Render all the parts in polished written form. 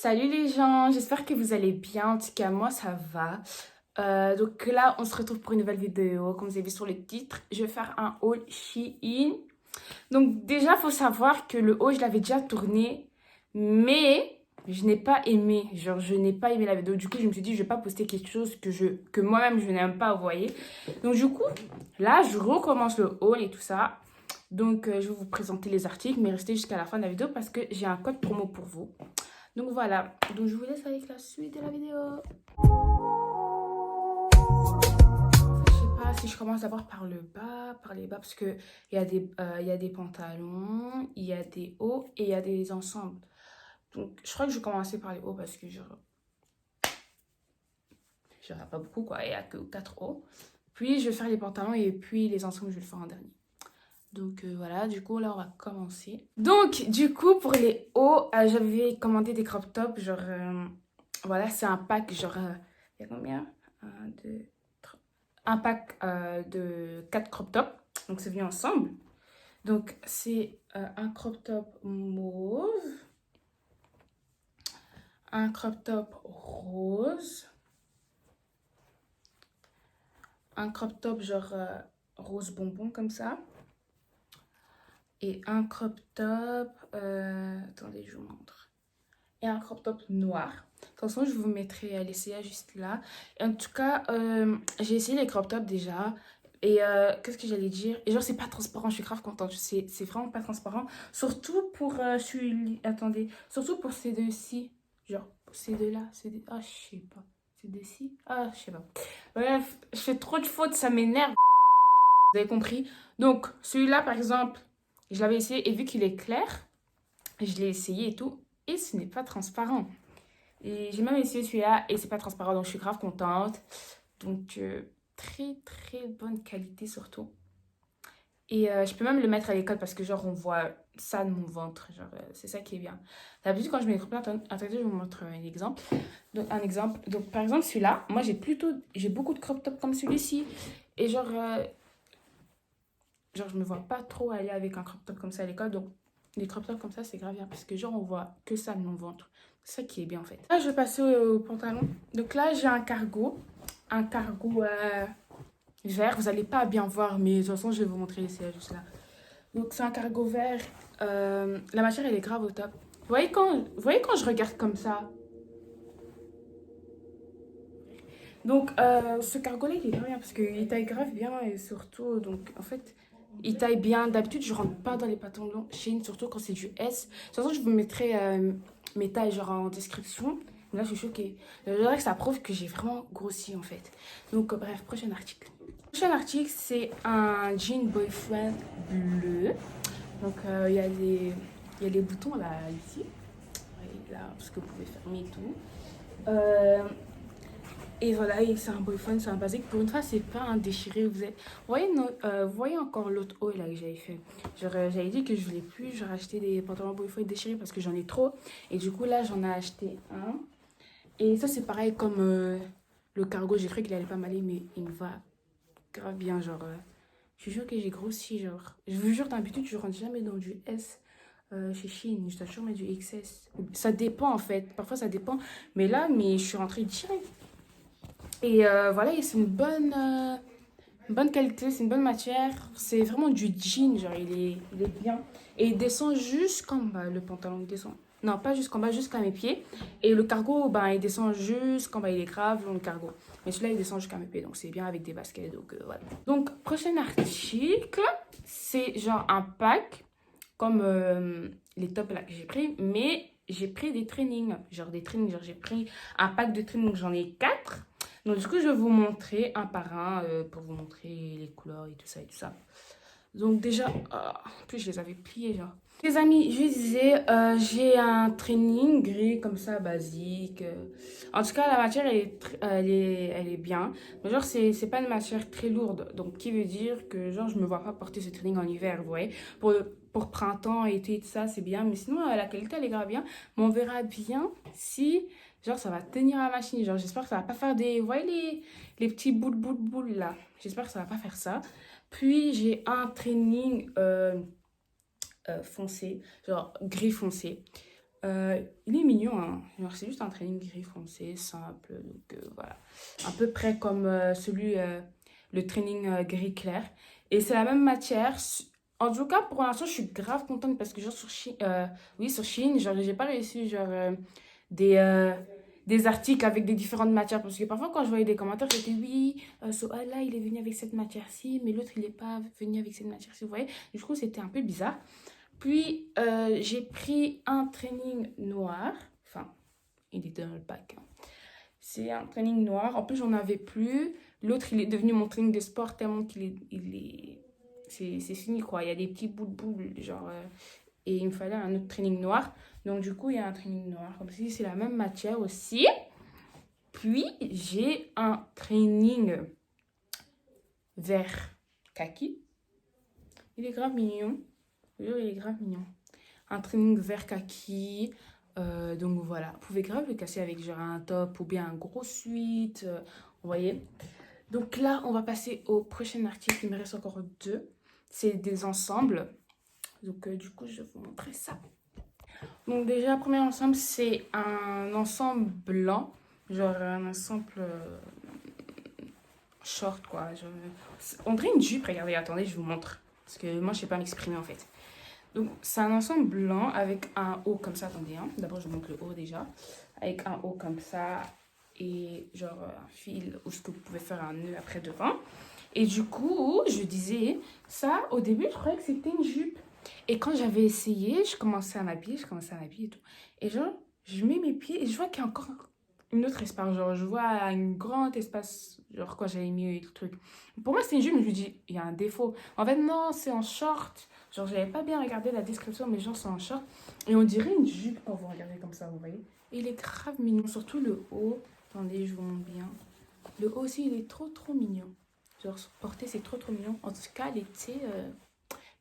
Salut les gens, j'espère que vous allez bien. En tout cas, moi ça va. Donc là, on se retrouve pour une nouvelle vidéo. Comme vous avez vu sur le titre, je vais faire un haul Shein. Donc déjà, il faut savoir que le haul, je l'avais déjà tourné, mais je n'ai pas aimé. Genre, je n'ai pas aimé la vidéo. Du coup, je me suis dit, je vais pas poster quelque chose que moi-même, je n'aime pas, vous voyez. Donc du coup, là, je recommence le haul et tout ça. Donc, je vais vous présenter les articles, mais restez jusqu'à la fin de la vidéo parce que j'ai un code promo pour vous. Donc voilà, donc je vous laisse avec la suite de la vidéo. Je sais pas si je commence d'abord par le bas, par les bas, parce que il y a des pantalons, il y a des hauts et il y a des ensembles. Donc je crois que je vais commencer par les hauts parce que j'aurai pas beaucoup quoi, il n'y a que 4 hauts. Puis je vais faire les pantalons et puis les ensembles, je vais le faire en dernier. Donc voilà, du coup là on va commencer. Donc du coup pour les hauts, j'avais commandé des crop tops, voilà c'est un pack il y a combien? Un, deux, trois. Un pack de 4 crop tops, donc c'est venu ensemble. Donc c'est un crop top mauve, un crop top rose, un crop top rose bonbon comme ça. Et un crop top, attendez, je vous montre. Et un crop top noir. De toute façon, je vous mettrai l'essayage juste là. Et en tout cas, j'ai essayé les crop tops déjà. Et qu'est-ce que j'allais dire? Et genre, c'est pas transparent, je suis grave contente. C'est vraiment pas transparent. Surtout pour celui. Attendez. Surtout pour ces deux-ci. Genre, ces deux-là. Ah, je sais pas. Ces deux-ci. Ah, je sais pas. Bref, je fais trop de fautes, ça m'énerve. Vous avez compris? Donc, celui-là, par exemple, je l'avais essayé et vu qu'il est clair, je l'ai essayé et tout. Et ce n'est pas transparent. Et j'ai même essayé celui-là et c'est pas transparent, donc je suis grave contente. Donc, très très bonne qualité surtout. Et je peux même le mettre à l'école parce que genre on voit ça de mon ventre. Genre, c'est ça qui est bien. D'habitude, quand je mets des crop tops, attendez, je vous montre un exemple. Donc, un exemple. Donc, par exemple, celui-là, moi j'ai beaucoup de crop tops comme celui-ci. Et genre, je me vois pas trop aller avec un crop top comme ça à l'école. Donc, les crop tops comme ça, c'est grave bien parce que genre on voit que ça de mon ventre. C'est ça qui est bien en fait. Là, je vais passer au pantalon. Donc là, j'ai un cargo. Un cargo vert. Vous allez pas bien voir, mais de toute façon, je vais vous montrer c'est juste là. Donc, c'est un cargo vert. La matière, elle est grave au top. Vous voyez quand je regarde comme ça? Donc, ce cargo-là, il est grave bien parce qu'il taille grave bien et surtout, donc, en fait, il taille bien. D'habitude, je rentre pas dans les pantalons Shein, surtout quand c'est du S. De toute façon, je vous mettrai mes tailles genre en description. Là, je suis choquée. Je dirais que ça prouve que j'ai vraiment grossi en fait. Donc, bref, prochain article. Prochain article, c'est un jean boyfriend bleu. Donc, il y a les boutons là, ici. Et là, parce que vous pouvez fermer et tout. Et voilà, et c'est un boyfriend, c'est un basique. Pour une fois, c'est pas un déchiré. Vous voyez encore l'autre haul là que j'avais fait. J'avais dit que je voulais plus genre acheter des pantalons boyfriend déchirés parce que j'en ai trop. Et du coup, là, j'en ai acheté un. Et ça, c'est pareil comme le cargo. J'ai cru qu'il allait pas m'aller, mais il me va grave bien. Je suis sûre que j'ai grossi. Genre, je vous jure, d'habitude, je rentre jamais dans du S chez Shein. Je dois toujours mettre du XS. Ça dépend en fait. Parfois, ça dépend. Mais je suis rentrée direct. Et voilà, et c'est une bonne qualité, c'est une bonne matière. C'est vraiment du jean, genre il est bien. Et il descend jusqu'en bas, le pantalon, il descend. Non, pas jusqu'en bas, jusqu'à mes pieds. Et le cargo, ben, il descend jusqu'en bas, il est grave long, le cargo. Mais celui-là, il descend jusqu'à mes pieds, donc c'est bien avec des baskets. Donc voilà. Donc, prochain article, c'est genre un pack, comme les tops là que j'ai pris, mais j'ai pris des trainings. Genre j'ai pris un pack de trainings, j'en ai 4. Donc, du coup, je vais vous montrer un par un pour vous montrer les couleurs et tout ça et tout ça. Donc, déjà, en plus, je les avais pliés, genre. Les amis, je disais, j'ai un training gris comme ça, basique. En tout cas, la matière, elle est bien. Mais genre, c'est pas une matière très lourde. Donc, qui veut dire que, genre, je me vois pas porter ce training en hiver, vous voyez. Pour printemps, été, tout ça, c'est bien. Mais sinon, la qualité, elle est grave bien. Mais on verra bien si, genre, ça va tenir la machine. Genre, j'espère que ça va pas faire des... Vous voyez les petits boules là. J'espère que ça va pas faire ça. Puis, j'ai un training... foncé, genre gris foncé. Il est mignon, hein. Genre, c'est juste un training gris foncé, simple. Donc, voilà. À peu près comme le training gris clair. Et c'est la même matière. En tout cas, pour l'instant, je suis grave contente parce que, genre, sur Shein, oui, sur Shein, genre, j'ai pas réussi, genre, des, euh, des articles avec des différentes matières. Parce que parfois, quand je voyais des commentaires, c'était oui, là, il est venu avec cette matière-ci, mais l'autre, il est pas venu avec cette matière-ci, vous voyez. Du coup, c'était un peu bizarre. Puis, j'ai pris un training noir. Enfin, il était dans le pack, hein. C'est un training noir. En plus, j'en avais plus. L'autre, il est devenu mon training de sport tellement c'est fini, quoi. Il y a des petits bouts de boule, genre... et il me fallait un autre training noir. Donc, du coup, il y a un training noir. Comme si c'est la même matière aussi. Puis, j'ai un training vert kaki. Il est grave mignon. Oui, il est grave mignon. Un training vert kaki. Donc voilà, vous pouvez grave le casser avec genre un top ou bien un gros sweat. Vous voyez. Donc là, on va passer au prochain article. Il me reste encore deux. C'est des ensembles. Donc du coup, je vais vous montrer ça. Donc déjà, premier ensemble, c'est un ensemble blanc. Genre un ensemble short, quoi. Genre, on dirait une jupe. Regardez, attendez, je vous montre. Parce que moi, je sais pas m'exprimer en fait. Donc, c'est un ensemble blanc avec un haut comme ça. Attendez, hein. D'abord, je vous montre le haut déjà. Avec un haut comme ça et genre un fil où ce que vous pouvez faire un nœud après devant. Et du coup, je disais, ça, au début, je croyais que c'était une jupe. Et quand j'avais essayé, je commençais à m'habiller, et tout. Et genre, je mets mes pieds et je vois qu'il y a encore une autre espace. Genre, je vois un grand espace, genre quand j'avais mis le truc. Pour moi, c'est une jupe, mais je me dis, il y a un défaut. En fait, non, c'est en short. Genre, j'avais pas bien regardé la description, mais genre, c'est en short. Et on dirait une jupe quand vous regardez comme ça, vous voyez. Et il est grave mignon, surtout le haut. Attendez, je vous montre bien. Le haut aussi, il est trop, trop mignon. Genre, porter, c'est trop, trop mignon. En tout cas, l'été,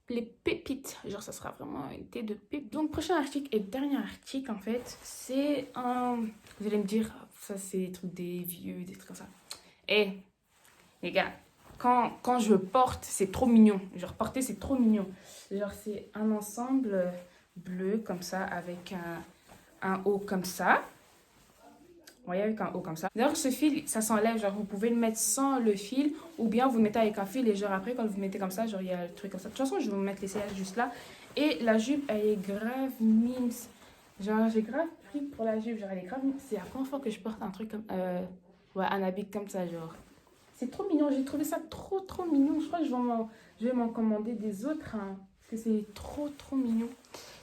les pépites. Genre, ça sera vraiment un été de pépites. Donc, prochain article et dernier article, en fait, c'est un... Vous allez me dire, ça, c'est des trucs des vieux, des trucs comme ça. Eh, les gars, quand je porte, c'est trop mignon. Genre, porter, c'est trop mignon. Genre, c'est un ensemble bleu, comme ça, avec un haut comme ça. Vous voyez, avec un haut comme ça. D'ailleurs, ce fil, ça s'enlève. Genre, vous pouvez le mettre sans le fil ou bien vous le mettez avec un fil. Et genre, après, quand vous le mettez comme ça, genre, il y a le truc comme ça. De toute façon, je vais vous mettre l'essayage juste là. Et la jupe, elle est grave mimes. Genre, j'ai grave pris pour la jupe. Genre, elle est grave mimes. C'est la première fois que je porte un truc comme... ouais, un habit comme ça, genre. C'est trop mignon. J'ai trouvé ça trop, trop mignon. Je crois que je vais m'en commander des autres, hein, parce que c'est trop, trop mignon.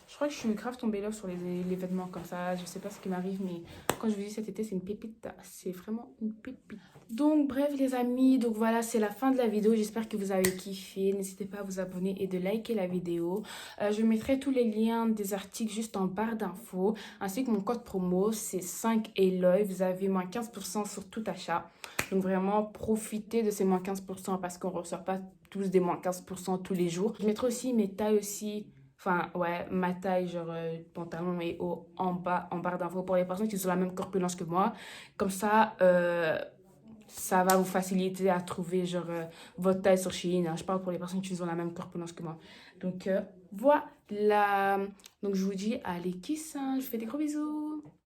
Je crois que je suis grave tombée là sur les vêtements comme ça. Je sais pas ce qui m'arrive, mais quand je vous dis cet été, c'est une pépite. C'est vraiment une pépite. Donc, bref, les amis. Donc, voilà, c'est la fin de la vidéo. J'espère que vous avez kiffé. N'hésitez pas à vous abonner et de liker la vidéo. Je mettrai tous les liens des articles juste en barre d'infos. Ainsi que mon code promo, c'est 5 Eloy. Vous avez moins 15% sur tout achat. Donc, vraiment, profitez de ces moins 15% parce qu'on ne reçoit pas tous des moins 15% tous les jours. Je mettrai aussi mes tailles aussi. Enfin, ouais, ma taille, genre pantalon et haut en bas, en barre d'infos pour les personnes qui ont la même corpulence que moi. Comme ça va vous faciliter à trouver genre votre taille sur Shein, hein. Je parle pour les personnes qui ont la même corpulence que moi. Donc, voilà. Donc, je vous dis, allez, kiss, hein. Je vous fais des gros bisous.